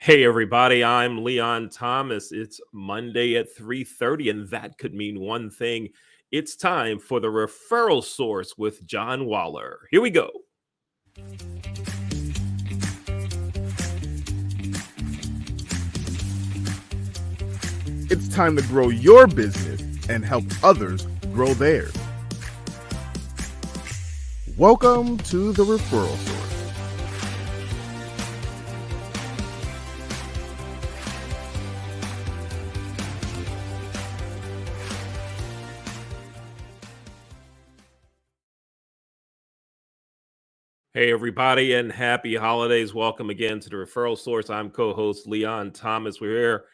Hey everybody, I'm Leon Thomas. It's Monday at 3:30 and that could mean one thing. It's time for the Referral Source with John Waller. Here we go. It's time to grow your business and help others grow theirs. Welcome to the Referral Source. Hey everybody and happy holidays. Welcome again to the Referral Source. I'm co-host Leon Thomas. We're here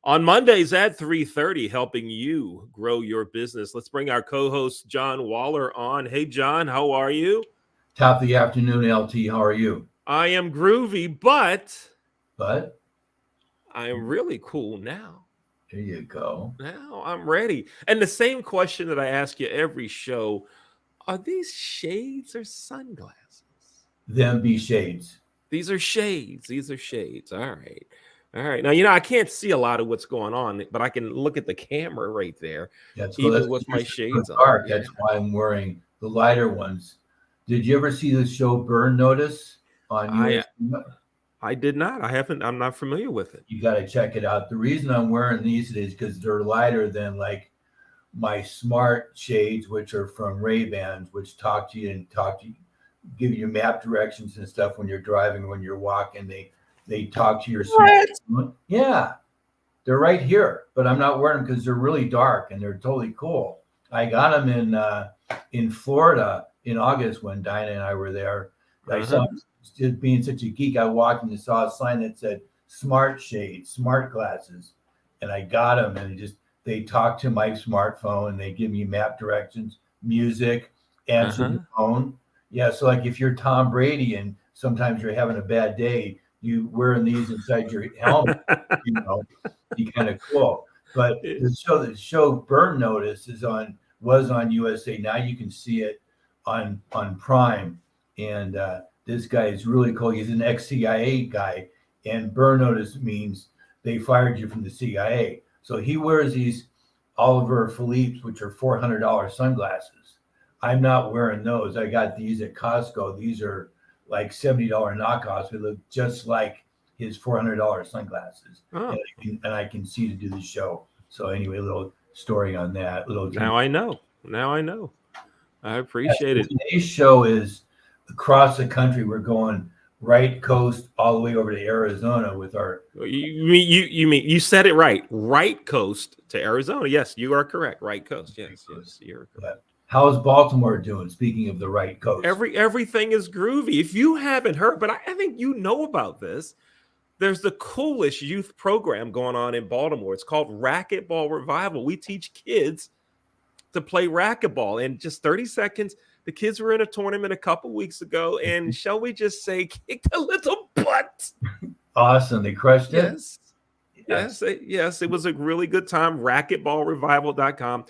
on Mondays at 3:30 helping you grow your business. Let's bring our co-host John Waller on. Hey John, how are you? Top of the afternoon, LT. How are you? I am groovy, but But I am really cool now. there you go. Now I'm ready. And the same question that I ask you every show, are these shades or sunglasses? Them be shades. These are shades. These are shades. All right. All right. Now, I can't see a lot of what's going on, but I can look at the camera right there, even with my shades on. Dark. That's why I'm wearing the lighter ones. Did you ever see the show Burn Notice on I did not. I haven't. I'm not familiar with it. You got to check it out. The reason I'm wearing these is because they're lighter than like my smart shades, which are from Ray-Bans, which talk to you, give you map directions and stuff when you're driving, when you're walking. They talk to your smart. Yeah, they're right here, but I'm not wearing them because they're really dark and they're totally cool. I got them in Florida in August when Dinah and I were there. I saw, just being such a geek, I walked and saw a sign that said smart shades, smart glasses, and I got them, and they talk to my smartphone. They give me map directions, music, answer the phone. Yeah, so like if you're Tom Brady and sometimes you're having a bad day, you wearing these inside your helmet, be kind of cool. But the show Burn Notice was on USA. Now you can see it on Prime, and this guy is really cool. He's an ex-CIA guy, and Burn Notice means they fired you from the CIA. So he wears these Oliver Philippe's, which are $400 sunglasses. I'm not wearing those. I got these at Costco. These are like $70 knockoffs. They look just like his $400 sunglasses. Oh. And I can see to do the show. So anyway, a little story on that. Now I know. I appreciate it. Today's show is across the country. We're going right coast all the way over to Arizona with our. You said it right. Right coast to Arizona. Yes, you are correct. Right coast. Yes, you're correct. Yeah. How's Baltimore doing? Speaking of the right coast, everything is groovy. If you haven't heard, but I think you know about this. There's the coolest youth program going on in Baltimore. It's called Racquetball Revival. We teach kids to play racquetball in just 30 seconds. The kids were in a tournament a couple weeks ago, and shall we just say, kicked a little butt. Awesome. They crushed it? Yes. It was a really good time. Racquetballrevival.com.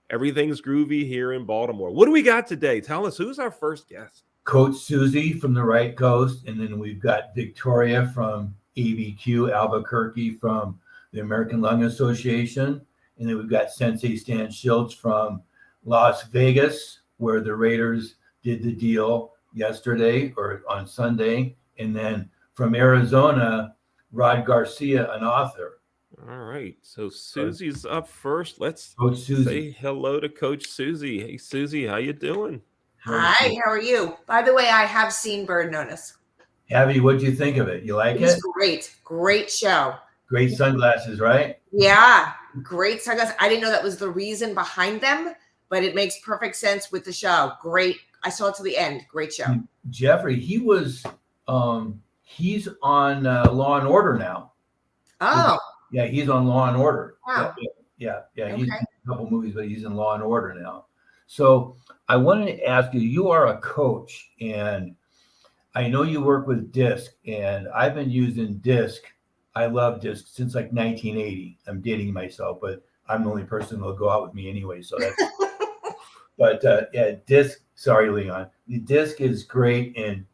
Everything's groovy here in Baltimore. What do we got today? Tell us, who's our first guest? Coach Susie from the right coast, and then we've got Victoria from ABQ, Albuquerque, from the American Lung Association, and then we've got Sensei Stan Schiltz from Las Vegas, where the Raiders did the deal yesterday or on Sunday, and then from Arizona, Rod Garcia, an author. All right, so Susie's up first. Let's say hello to Coach Susie. Hey, Susie, how you doing? Hi, how are you? By the way, I have seen Burn Notice. Have you? What'd you think of it? You like it? Great show. Great sunglasses, right? Yeah, great sunglasses. I didn't know that was the reason behind them, but it makes perfect sense with the show. Great. I saw it to the end. Great show. Jeffrey, he's on Law and Order now. Oh. Yeah, he's on Law and Order. Wow. Yeah. Okay. He's in a couple movies, but he's in Law and Order now. So I wanted to ask you, you are a coach, and I know you work with DISC, and I've been using DISC. I love DISC since like 1980. I'm dating myself, but I'm the only person who'll go out with me anyway. So that's, but DISC, sorry, Leon. The DISC is great, and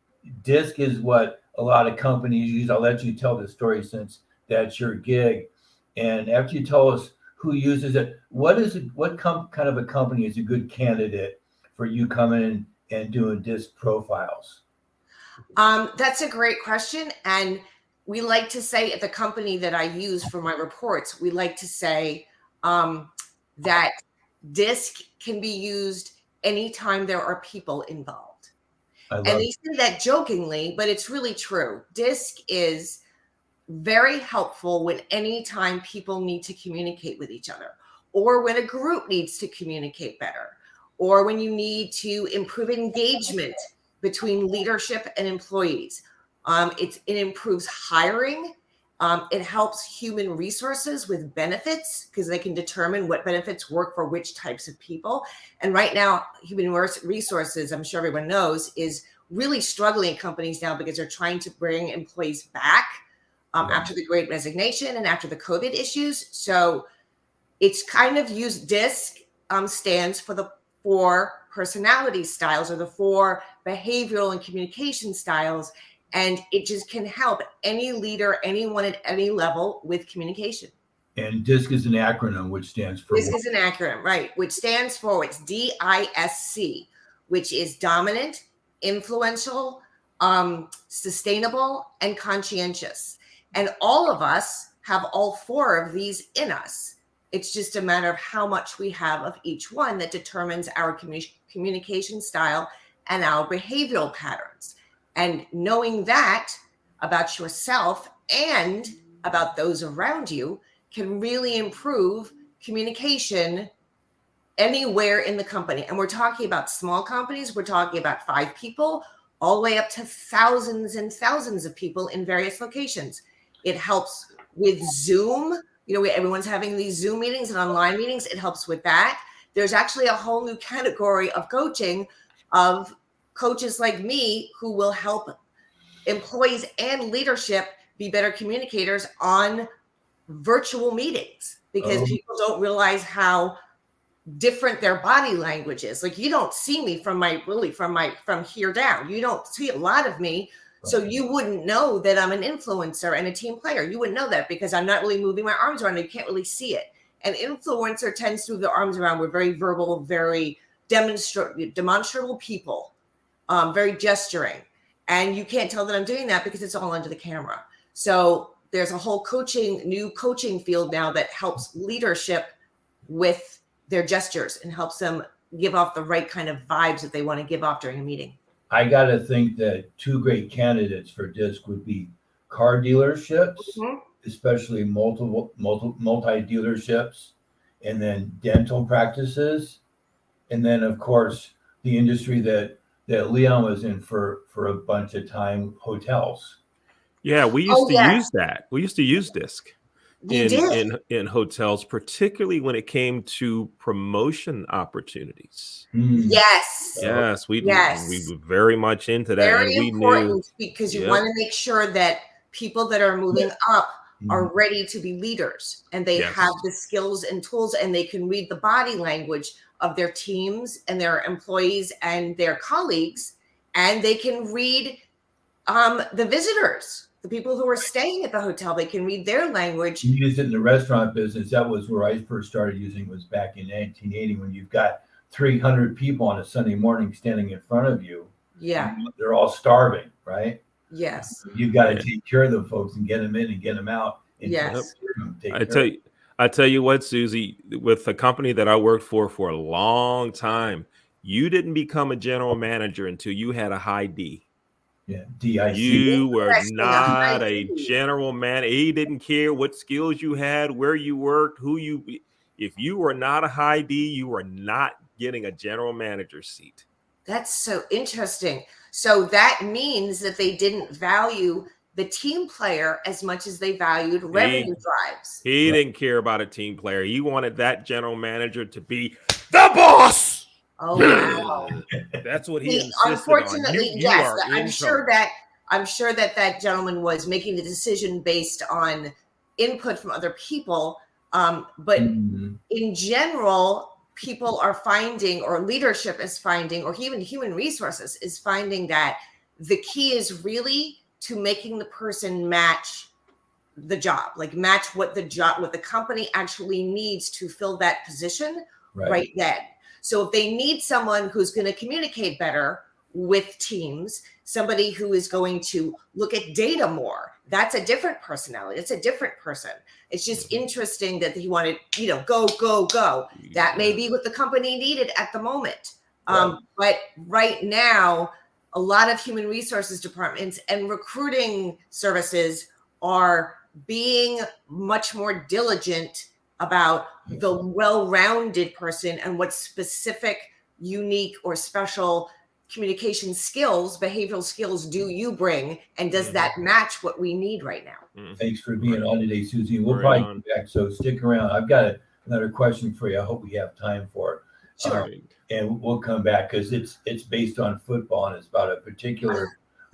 DISC is what a lot of companies use. I'll let you tell the story since that's your gig. And after you tell us who uses it, what kind of a company is a good candidate for you coming in and doing disc profiles? That's a great question. And we like to say at the company that I use for my reports, we like to say that DISC can be used anytime there are people involved. And they say that jokingly, but it's really true. DISC is very helpful when anytime people need to communicate with each other, or when a group needs to communicate better, or when you need to improve engagement between leadership and employees. It improves hiring. It helps human resources with benefits because they can determine what benefits work for which types of people. And right now, human resources, I'm sure everyone knows, is really struggling in companies now because they're trying to bring employees back after the Great Resignation and after the COVID issues. So it's kind of used, DISC stands for the 4 personality styles, or the 4 behavioral and communication styles. And it just can help any leader, anyone at any level with communication. And DISC is an acronym, which stands for DISC is an acronym, right? Which stands for, it's DISC, which is dominant, influential, sustainable, and conscientious. And all of us have all 4 of these in us. It's just a matter of how much we have of each one that determines our communication style and our behavioral patterns. And knowing that about yourself and about those around you can really improve communication anywhere in the company. And we're talking about small companies. We're talking about 5 people all the way up to thousands and thousands of people in various locations. It helps with Zoom. You know, everyone's having these Zoom meetings and online meetings. It helps with that. There's actually a whole new category of coaching of coaches like me who will help employees and leadership be better communicators on virtual meetings, because people don't realize how different their body language is. Like, you don't see me from here down. You don't see a lot of me. So you wouldn't know that I'm an influencer and a team player. You wouldn't know that because I'm not really moving my arms around. You can't really see it. An influencer tends to move their arms around. We're very verbal, very demonstrable people, very gesturing. And you can't tell that I'm doing that because it's all under the camera. So there's a whole new coaching field now that helps leadership with their gestures and helps them give off the right kind of vibes that they want to give off during a meeting. I got to think that 2 great candidates for DISC would be car dealerships, especially multi-dealerships, and then dental practices. And then, of course, the industry that Leon was in for a bunch of time, hotels. Yeah, we used to use that. We used to use DISC in hotels, particularly when it came to promotion opportunities. Yes, we were very much into that. Very and important, because you want to make sure that people that are moving up are ready to be leaders, and they have the skills and tools, and they can read the body language of their teams and their employees and their colleagues, and they can read the visitors, the people who are staying at the hotel. They can read their language. You used it in the restaurant business. That was where I first started using, was back in 1980, when you've got 300 people on a Sunday morning standing in front of you. Yeah. They're all starving, right? Yes. You've got to take care of the folks and get them in and get them out. And yes. I tell you what, Susie, with the company that I worked for a long time, you didn't become a general manager until you had a high D. Yeah, DIC. You were not a general man. He didn't care what skills you had, where you worked, if you were not a high D, you were not getting a general manager seat. That's so interesting. So that means that they didn't value the team player as much as they valued revenue drives. He didn't care about a team player. He wanted that general manager to be the boss. Oh, wow. That's what he insisted unfortunately, on. yes. I'm sure that gentleman was making the decision based on input from other people. But in general, people are finding, or leadership is finding, or even human resources is finding, that the key is really to making the person match the job, like match what the company actually needs to fill that position right then. So if they need someone who's going to communicate better with teams, somebody who is going to look at data more, that's a different personality. It's a different person. It's just interesting that he wanted, go, go, go. That may be what the company needed at the moment. But right now, a lot of human resources departments and recruiting services are being much more diligent about the well-rounded person and what specific, unique, or special communication skills, behavioral skills do you bring, and does that match what we need right now? Thanks for being on today, Susie. We'll probably come back, so stick around. I've got another question for you. I hope we have time for it. Sure. And we'll come back because it's based on football, and it's about a particular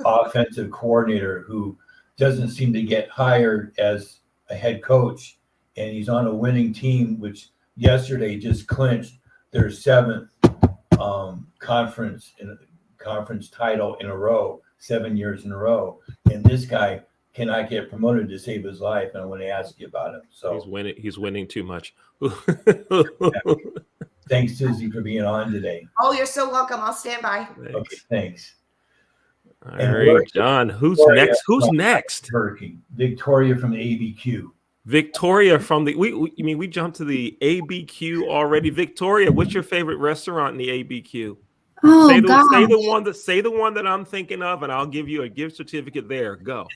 offensive coordinator who doesn't seem to get hired as a head coach, and he's on a winning team, which yesterday just clinched their 7th conference title in a row, 7 years in a row. And this guy cannot get promoted to save his life, and I want to ask you about him. So he's winning too much. Thanks, Susie, for being on today. Oh, you're so welcome. I'll stand by. Thanks. Okay, thanks. All right, John. Who's next? Who's next? Victoria from ABQ. Victoria from the we jumped to the ABQ already. Victoria, what's your favorite restaurant in the ABQ? Oh, say gosh. the one that I'm thinking of, and I'll give you a gift certificate there. Go.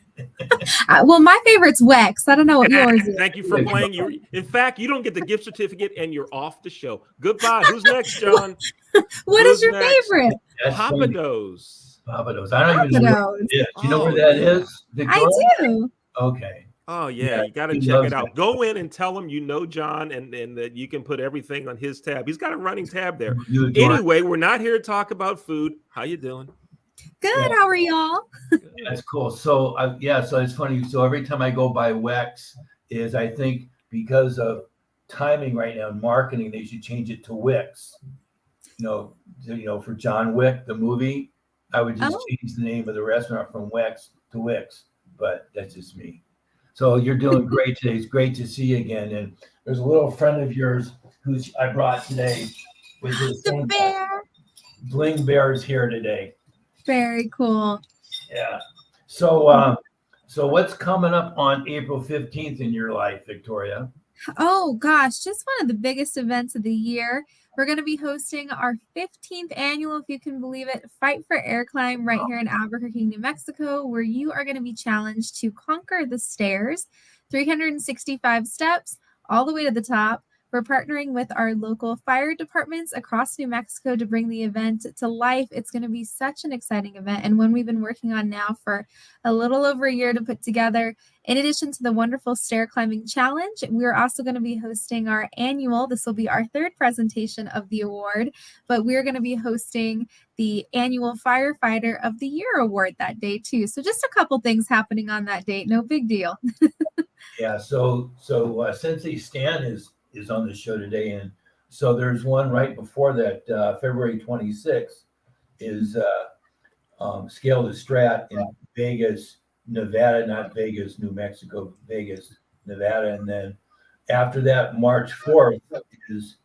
Well, my favorite's Wex. I don't know what yours is. Thank you for playing. In fact, you don't get the gift certificate, and you're off the show. Goodbye. Who's next, John? What is your favorite? Papados. Papados. I don't even know where it is. Do you know where that is, Victoria? I do. Okay. Oh yeah, you got to check it out. Go in and tell him you know John, and that you can put everything on his tab. He's got a running tab there. Anyway, we're not here to talk about food. How you doing? Good. How are y'all? That's cool. So so it's funny. So every time I go by Wex, I think because of timing right now in marketing, they should change it to Wix. For John Wick, the movie, I would just change the name of the restaurant from Wex to Wix. But that's just me. So you're doing great today. It's great to see you again. And there's a little friend of yours who I brought today with his the bear. Bling Bear is here today. Very cool. Yeah. So what's coming up on April 15th in your life, Victoria? Oh gosh, just one of the biggest events of the year. We're going to be hosting our 15th annual, if you can believe it, Fight for Air Climb right here in Albuquerque, New Mexico, where you are going to be challenged to conquer the stairs, 365 steps, all the way to the top. We're partnering with our local fire departments across New Mexico to bring the event to life. It's going to be such an exciting event, and one we've been working on now for a little over a year to put together. In addition to the wonderful stair climbing challenge, we're also going to be hosting our annual, this will be our 3rd presentation of the award, but we're going to be hosting the annual Firefighter of the Year award that day too. So just a couple things happening on that date. No big deal. Yeah. So Sensei Stan is on the show today, and so there's one right before that. February 26th is Scale to Strat in Vegas, Nevada, not Vegas, New Mexico, Vegas, Nevada. And then after that, March 4th is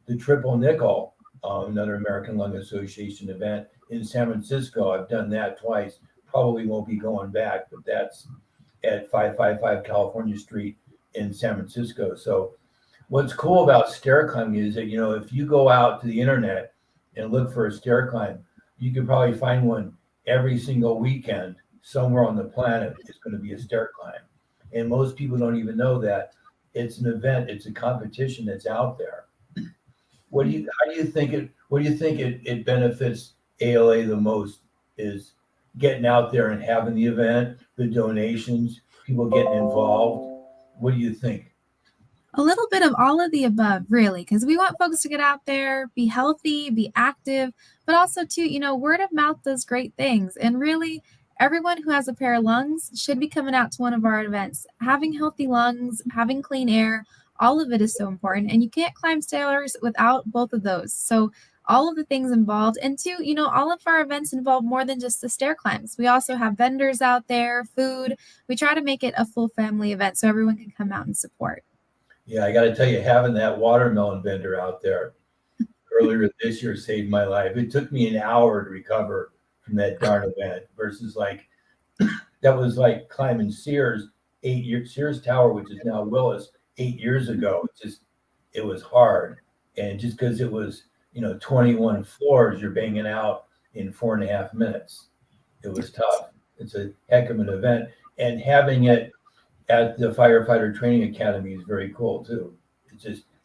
the Triple Nickel, another American Lung Association event in San Francisco. I've done that twice. Probably won't be going back, but that's at 555 California Street in San Francisco. So what's cool about stair climbing is that, if you go out to the internet and look for a stair climb, you can probably find one every single weekend somewhere on the planet. It's going to be a stair climb. And most people don't even know that it's an event. It's a competition that's out there. What do you think it benefits ALA the most is getting out there and having the event, the donations, people getting involved? What do you think? A little bit of all of the above, really, because we want folks to get out there, be healthy, be active, but also too, word of mouth does great things. And really, everyone who has a pair of lungs should be coming out to one of our events. Having healthy lungs, having clean air, all of it is so important. And you can't climb stairs without both of those. So all of the things involved. And two, all of our events involve more than just the stair climbs. We also have vendors out there, food. We try to make it a full family event so everyone can come out and support. Yeah, I got to tell you, having that watermelon vendor out there earlier this year saved my life. It took me an hour to recover from that darn event versus like, that was like climbing Sears Tower, which is now Willis, 8 years ago. It was hard. And just because it was, 21 floors, you're banging out in 4.5 minutes. It was tough. It's a heck of an event. And having it at the Firefighter Training Academy is very cool too.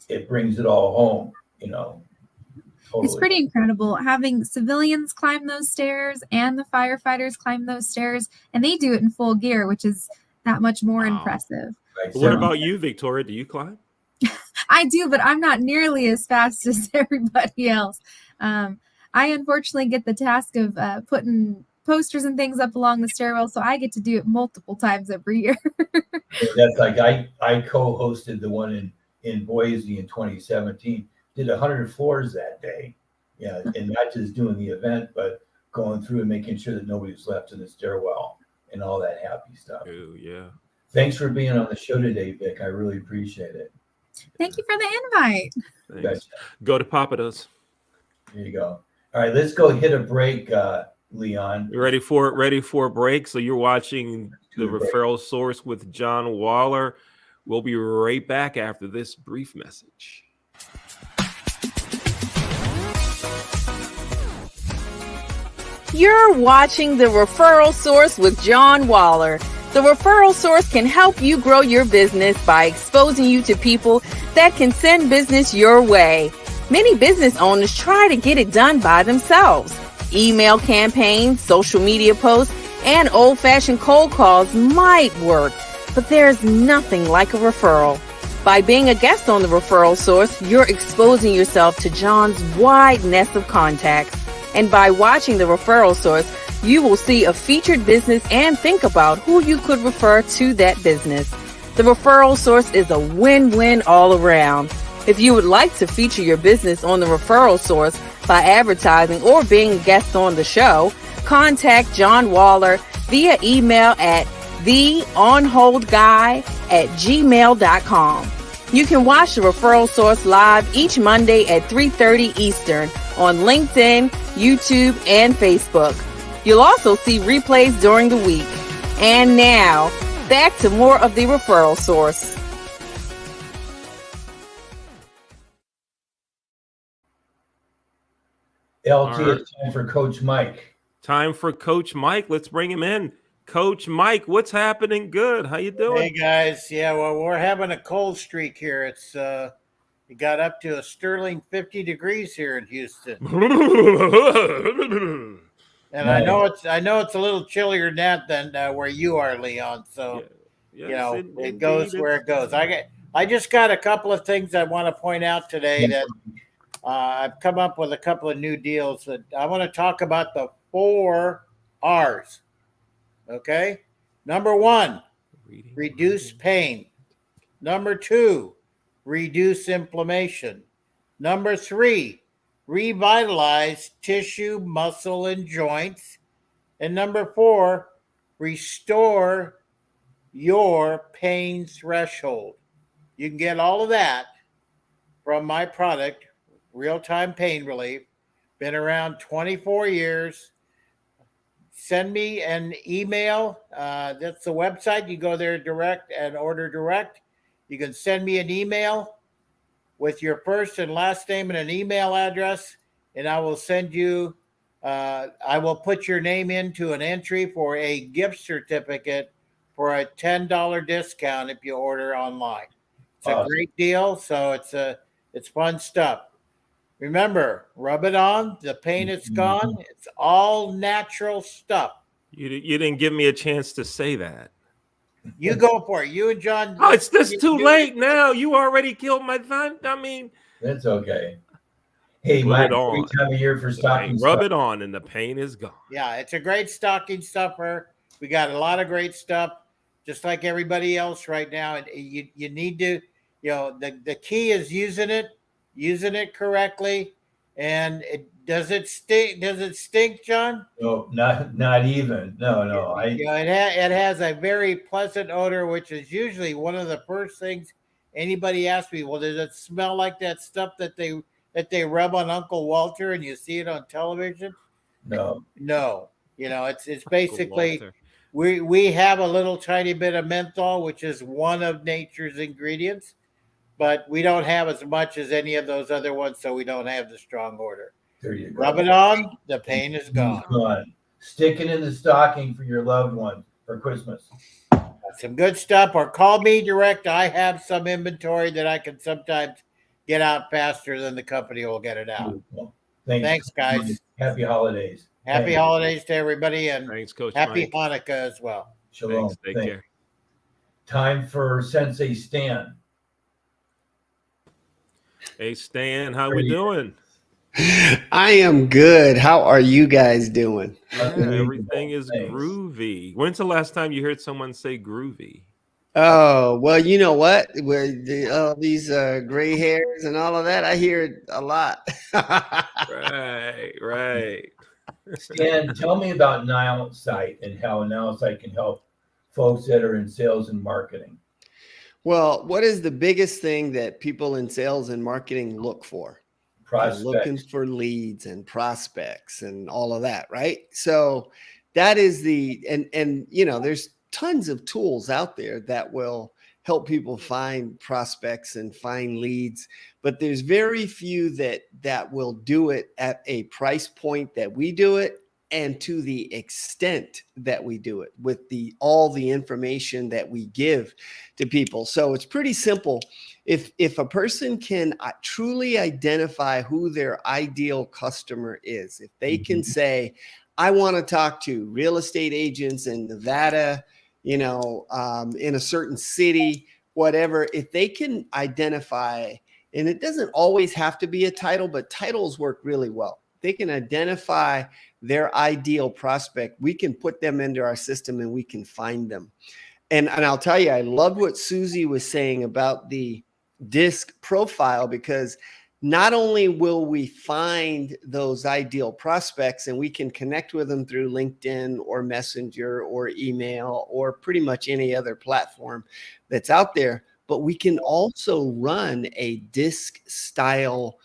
It brings it all home, Totally. It's pretty incredible having civilians climb those stairs and the firefighters climb those stairs, and they do it in full gear, which is that much more impressive. Right. What about you, Victoria? Do you climb? I do, but I'm not nearly as fast as everybody else. I unfortunately get the task of putting posters and things up along the stairwell, so I get to do it multiple times every year. That's like I co-hosted the one in Boise in 2017. Did 100 floors that day. Yeah, and not just doing the event, but going through and making sure that nobody was left in the stairwell and all that happy stuff. Oh, yeah. Thanks for being on the show today, Vic. I really appreciate it. Thank you for the invite. Thanks. Go to Papados. There you go. All right, let's go hit a break, Leon. You ready for a break? So you're watching the Referral Source with John Waller. We'll be right back after this brief message. You're watching the Referral Source with John Waller. The Referral Source can help you grow your business by exposing you to people that can send business your way. Many business owners try to get it done by themselves. Email campaigns, social media posts, and old-fashioned cold calls might work, but there's nothing like a referral. By being a guest on the Referral Source, you're exposing yourself to John's wide nest of contacts. And by watching the Referral Source, you will see a featured business and think about who you could refer to that business. The Referral Source is a win-win all around. If you would like to feature your business on the Referral Source by advertising or being a guest on the show, contact John Waller via email at theonholdguy@gmail.com. You can watch the Referral Source live each Monday at 3:30 Eastern on LinkedIn, YouTube, and Facebook. You'll also see replays during the week. And now, back to more of the Referral Source. LT, it's time for Coach Mike. Time for Coach Mike. Let's bring him in. Coach Mike, what's happening? Good. How you doing? Hey guys, yeah, well, we're having a cold streak here. It's it got up to a sterling 50 degrees here in Houston, and I know it's a little chillier than that than where you are, Leon. So Yes, it goes where it goes. I just got a couple of things I want to point out today that I've come up with a couple of new deals that I want to talk about the 4 R's. Okay. Number 1, reduce pain. Number 2, reduce inflammation. Number 3, revitalize tissue, muscle, and joints. And number 4, restore your pain threshold. You can get all of that from my product, Real-Time Pain Relief. Been around 24 years. Send me an email. That's the website. You go there direct and order direct. You can send me an email with your first and last name and an email address, and I will send you, I will put your name into an entry for a gift certificate for a $10 discount if you order online. It's a great deal, so it's fun stuff. Remember, rub it on. The pain is gone. It's all natural stuff. You didn't give me a chance to say that. You go for it. You and John. Oh, it's this too late now. You already killed my thought. I mean, that's okay. Hey, Put Mike, it on. great time of year for stocking rub stuff. it on, and the pain is gone. Yeah, it's a great stocking stuffer. We got a lot of great stuff, just like everybody else right now. And you need to, the key is using it correctly. And does it stink? Does it stink, John? No, not even. No. It has a very pleasant odor, which is usually one of the first things anybody asks me. Well, does it smell like that stuff that they rub on Uncle Walter and you see it on television? No. No. It's Uncle basically Walter. we have a little tiny bit of menthol, which is one of nature's ingredients, but we don't have as much as any of those other ones, so we don't have the strong odor. There you go. Rub it on, the pain is gone. Gone. Stick it in the stocking for your loved one for Christmas. Some good stuff, or call me direct. I have some inventory that I can sometimes get out faster than the company will get it out. Thanks, guys. Happy holidays. Happy holidays to everybody, and Thanks, Coach happy Mike. Hanukkah as well. Shalom. Thanks. Take care. Time for Sensei Stan. Hey, Stan, how we doing? I am good. How are you guys doing? Yeah, everything is groovy. When's the last time you heard someone say groovy? Oh, well, you know what? All these gray hairs and all of that, I hear it a lot. Right. Stan, tell me about NileSite and how NileSite can help folks that are in sales and marketing. Well, what is the biggest thing that people in sales and marketing look for? Prospects. Looking for leads and prospects and all of that, right? So that is and there's tons of tools out there that will help people find prospects and find leads, but there's very few that will do it at a price point that we do it, and to the extent that we do it with all the information that we give to people. So it's pretty simple. If a person can truly identify who their ideal customer is, if they can say, I want to talk to real estate agents in Nevada, in a certain city, whatever, if they can identify, and it doesn't always have to be a title, but titles work really well. They can identify their ideal prospect. We can put them into our system and we can find them. And I'll tell you, I love what Susie was saying about the DISC profile, because not only will we find those ideal prospects and we can connect with them through LinkedIn or Messenger or email or pretty much any other platform that's out there, but we can also run a DISC style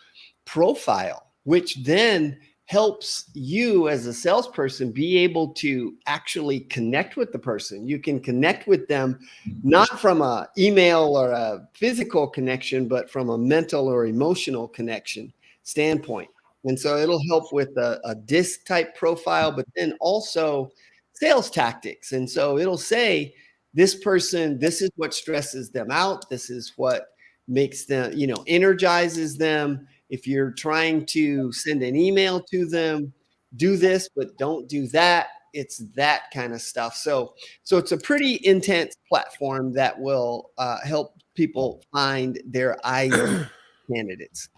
profile, which then helps you as a salesperson be able to actually connect with the person. You can connect with them not from an email or a physical connection, but from a mental or emotional connection standpoint. And so it'll help with a DISC type profile, but then also sales tactics. And so it'll say, this person, this is what stresses them out. This is what makes them, energizes them. If you're trying to send an email to them, do this, but don't do that. It's that kind of stuff. So it's a pretty intense platform that will help people find their ideal candidates.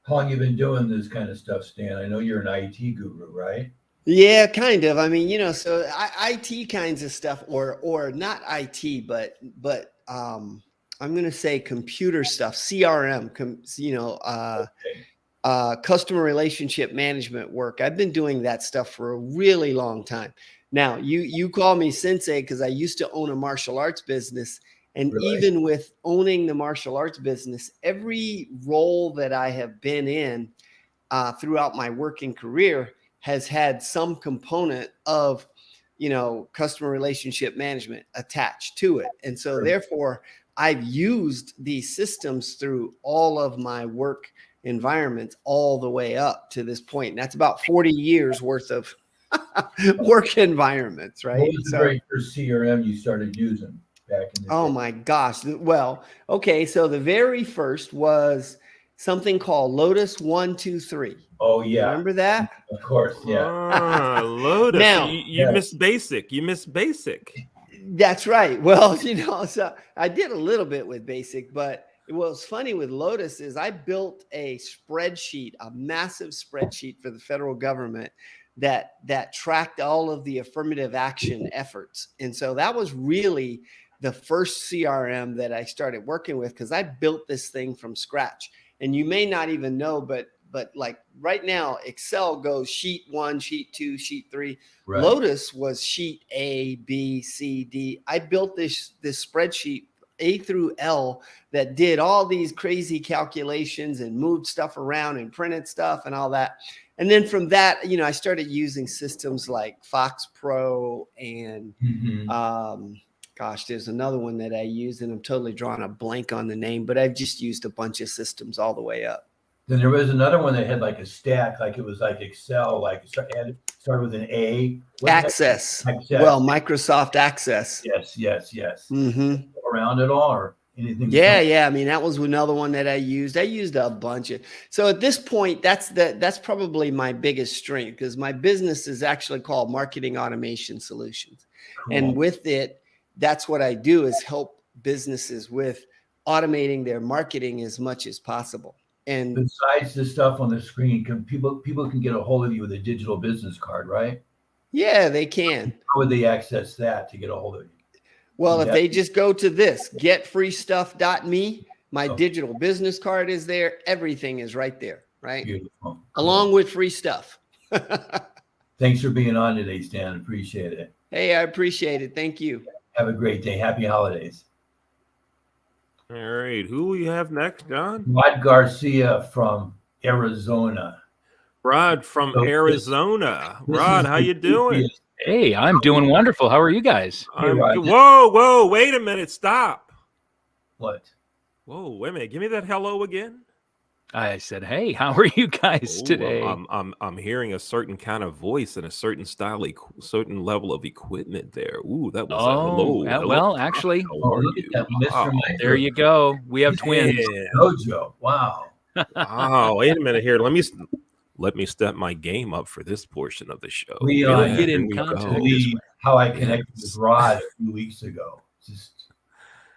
How long you been doing this kind of stuff, Stan? I know you're an IT guru, right? Yeah, kind of. I mean, so IT kinds of stuff, or not IT, but I'm going to say computer stuff, CRM, customer relationship management work. I've been doing that stuff for a really long time. Now, you call me sensei because I used to own a martial arts business. And Really? Even with owning the martial arts business, every role that I have been in throughout my working career has had some component of, customer relationship management attached to it. And so therefore, I've used these systems through all of my work environments all the way up to this point. And that's about 40 years worth of work environments, right? What was the very first CRM you started using back in the day? Oh my gosh. Well, okay. So the very first was something called Lotus 123. Oh, yeah. Remember that? Of course, yeah. Lotus. Now- you miss basic. You miss basic. That's right. Well, so I did a little bit with basic, but what's funny with Lotus is I built a spreadsheet, a massive spreadsheet for the federal government that tracked all of the affirmative action efforts. And so that was really the first CRM that I started working with, because I built this thing from scratch. And you may not even know, but but like right now, Excel goes sheet 1, sheet 2, sheet 3. Right. Lotus was sheet A, B, C, D. I built this spreadsheet A through L that did all these crazy calculations and moved stuff around and printed stuff and all that. And then from that, I started using systems like Fox Pro and gosh, there's another one that I use, and I'm totally drawing a blank on the name, but I've just used a bunch of systems all the way up. Then there was another one that had like a stack, like it was like Excel, like it started with an A. Access. Well, Microsoft Access. Yes. Mm-hmm. Around it all or anything? Yeah. I mean, that was another one that I used. I used a bunch of. So at this point, that's probably my biggest strength, because my business is actually called Marketing Automation Solutions. Cool. And with it, that's what I do, is help businesses with automating their marketing as much as possible. And besides the stuff on the screen, people can get a hold of you with a digital business card, right? Yeah, they can. How would they access that to get a hold of you? Well, if they just go to this, getfreestuff.me, my digital business card is there. Everything is right there, right? Beautiful. Along with free stuff. Thanks for being on today, Stan. Appreciate it. Hey, I appreciate it. Thank you. Have a great day. Happy holidays. All right. Who will you have next, John? Rod Garcia from Arizona. Rod from Arizona. Rod, how you doing? Hey, I'm doing wonderful. How are you guys? Whoa, wait a minute. Stop. What? Whoa, wait a minute. Give me that hello again. I said, hey, how are you guys today? I'm hearing a certain kind of voice and a certain style, certain level of equipment there. Ooh, that was hello. Well, actually, Wow. There you go. We have twins. Jojo. Wow. Oh, wait a minute here. Let me step my game up for this portion of the show. Get in contact. How I connected with Rod a few weeks ago.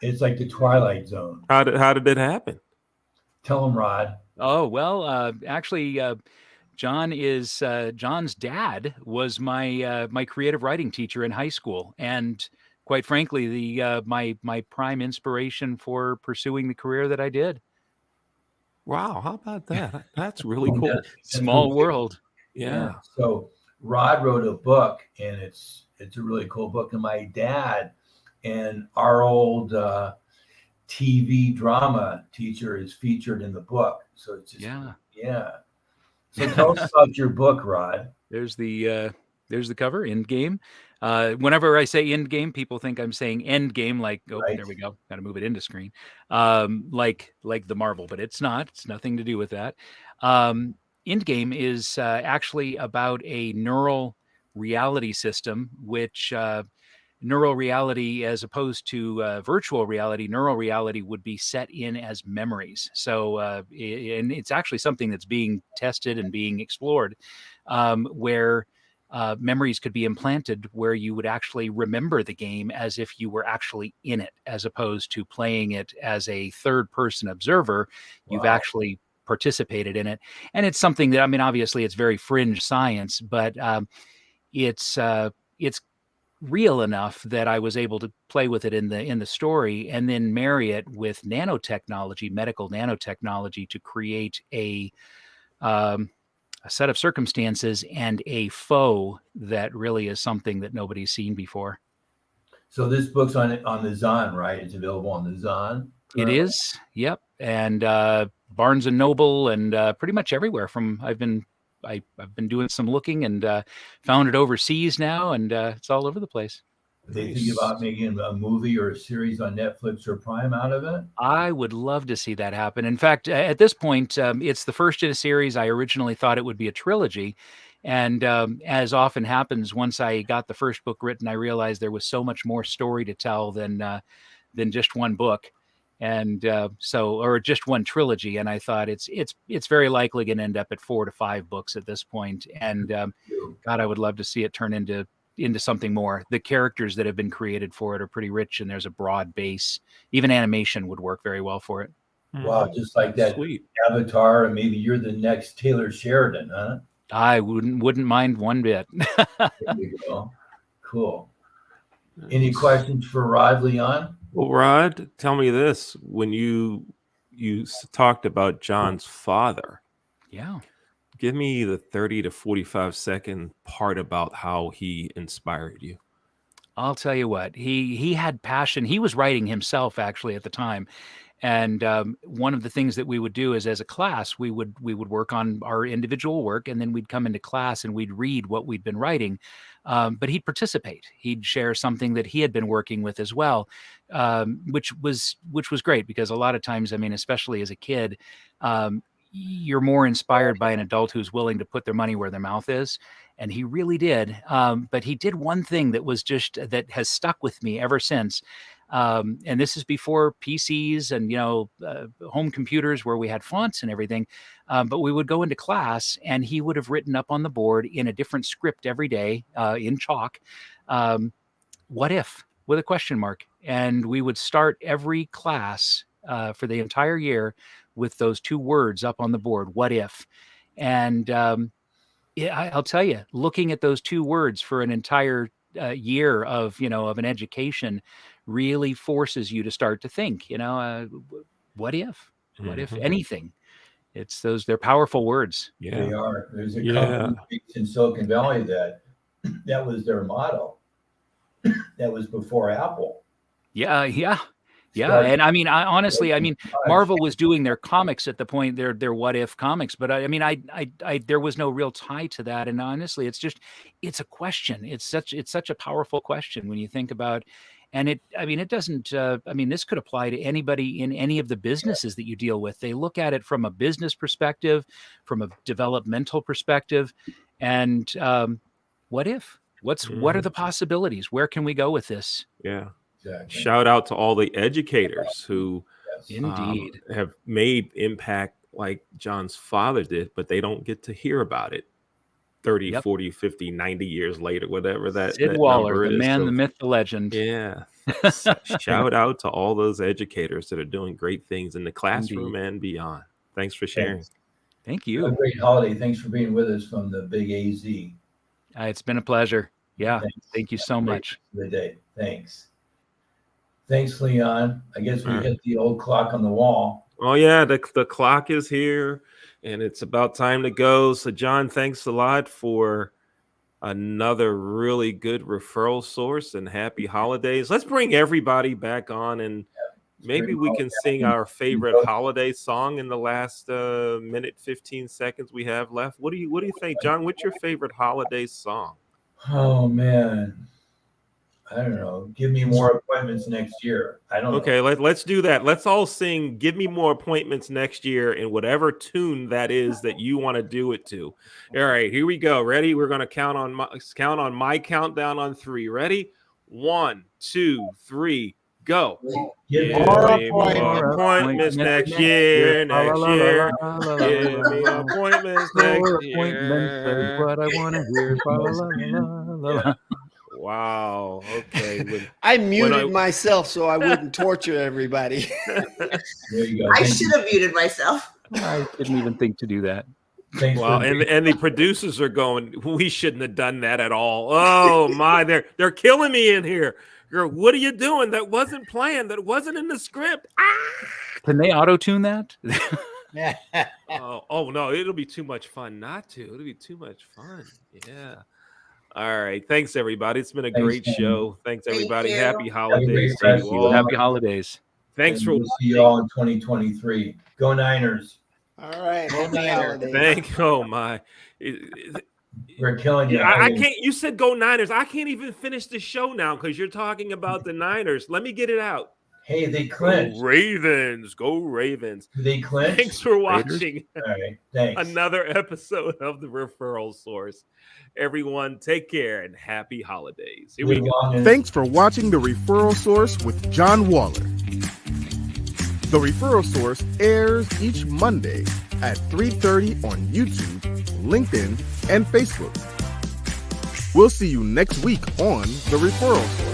It's like the Twilight Zone. How did it happen? Tell him, Rod. Oh, well, actually, John's dad was my creative writing teacher in high school, and quite frankly, my prime inspiration for pursuing the career that I did. Wow, how about that? That's really cool. Small world. Yeah. So Rod wrote a book, and it's a really cool book. And my dad and our old TV drama teacher is featured in the book. So it's just yeah. So tell us about your book, Rod. There's the cover, End Game. Whenever I say End Game, people think I'm saying End Game, like there we go, got to move it into screen, like the Marvel, but it's not. It's nothing to do with that. End Game is actually about a neural reality system, which neural reality, as opposed to virtual reality, neural reality would be set in as memories. So, and it's actually something that's being tested and being explored, where memories could be implanted where you would actually remember the game as if you were actually in it, as opposed to playing it as a third person observer. You've actually participated in it. And it's something that, I mean, obviously it's very fringe science, but it's real enough that I was able to play with it in the story, and then marry it with nanotechnology, medical nanotechnology, to create a set of circumstances and a foe that really is something that nobody's seen before. So this book's on the Zon, right? It's available on the Zon. It is. Yep. And Barnes and Noble, and pretty much everywhere. I've been doing some looking, and found it overseas now, and it's all over the place. They think about making a movie or a series on Netflix or Prime out of it? I would love to see that happen. In fact, at this point, it's the first in a series. I originally thought it would be a trilogy. And as often happens, once I got the first book written, I realized there was so much more story to tell than just one book. And or just one trilogy. And I thought it's very likely going to end up at 4 to 5 books at this point. And God, I would love to see it turn into something more. The characters that have been created for it are pretty rich, and there's a broad base. Even animation would work very well for it. Wow, just like that. Sweet. Avatar, and maybe you're the next Taylor Sheridan, huh? I wouldn't mind one bit. There you go. Cool. Any questions for Rod Leon? Well, Rod, tell me this: when you talked about John's father, Yeah. Give me the 30 to 45-second part about how he inspired you. I'll tell you what, he had passion. He was writing himself actually at the time. And one of the things that we would do is, as a class, we would work on our individual work, and then we'd come into class and we'd read what we'd been writing. But he'd participate. He'd share something that he had been working with as well, which was great, because a lot of times, I mean, especially as a kid, you're more inspired by an adult who's willing to put their money where their mouth is. And he really did. But he did one thing that has stuck with me ever since. And this is before PCs and, home computers where we had fonts and everything. But we would go into class and he would have written up on the board in a different script every day, in chalk, what if, with a question mark. And we would start every class for the entire year with those two words up on the board, what if. And I'll tell you, looking at those two words for an entire year of an education really forces you to start to think, what if anything. They're powerful words. Yeah, They are. There's a company based in Silicon Valley that was their motto. That was before Apple. Yeah. And I mean, honestly, Marvel was doing their comics at the point, their what if comics, but I there was no real tie to that. And honestly, it's a question. It's such a powerful question when you think about, and it doesn't, this could apply to anybody in any of the businesses that you deal with. They look at it from a business perspective, from a developmental perspective. And what if? What are the possibilities? Where can we go with this? Yeah. Exactly. Shout out to all the educators who Indeed have made impact like John's father did, but they don't get to hear about it 30, 40, 50, 90 years later, whatever that Sid Waller, number the is. man, the myth, the legend. Yeah. Shout out to all those educators that are doing great things in the classroom and beyond. Thanks for sharing. Thank you. Have a great holiday. Thanks for being with us from the big AZ. It's been a pleasure. Yeah. Thank you so much. The day. Thanks, Leon. I guess we hit the old clock on the wall. Oh yeah, the clock is here and it's about time to go. So John, thanks a lot for another really good referral source, and happy holidays. Let's bring everybody back on, and maybe we can sing our favorite holiday song in the last minute 15 seconds we have left. What do you think, John? What's your favorite holiday song? Oh man, I don't know. Give me more appointments next year. I don't know. Okay, let's do that. Let's all sing "Give Me More Appointments Next Year" in whatever tune that is that you want to do it to. All right, here we go. Ready? We're going to count on my countdown on 3. Ready? 1, 2, 3, go. Give me more appointments next year. Give me appointments next year. What I want to hear. Wow. Okay. I muted myself so I wouldn't torture everybody. There you go. I should have muted myself. I didn't even think to do that. Wow, and the producers are going, we shouldn't have done that at all. Oh my, they're killing me in here. Girl, what are you doing? That wasn't planned. That wasn't in the script. Can they auto-tune that? Oh no, it'll be too much fun not to. It'll be too much fun. Yeah. All right. Thanks, everybody. It's been a great show. Thanks, everybody. Happy holidays to you all. Happy holidays. Thanks for watching. See you all in 2023. Go Niners. All right. Happy holidays. Oh my. We're killing you. I can't. You said go Niners. I can't even finish the show now because you're talking about the Niners. Let me get it out. Hey, they clinched. Go Ravens. Go Ravens. They clinched. Thanks for watching All right. Thanks. another episode of the Referral Source. Everyone, take care and happy holidays. Here we go. Thanks for watching The Referral Source with John Waller. The Referral Source airs each Monday at 3:30 on YouTube, LinkedIn, and Facebook. We'll see you next week on The Referral Source.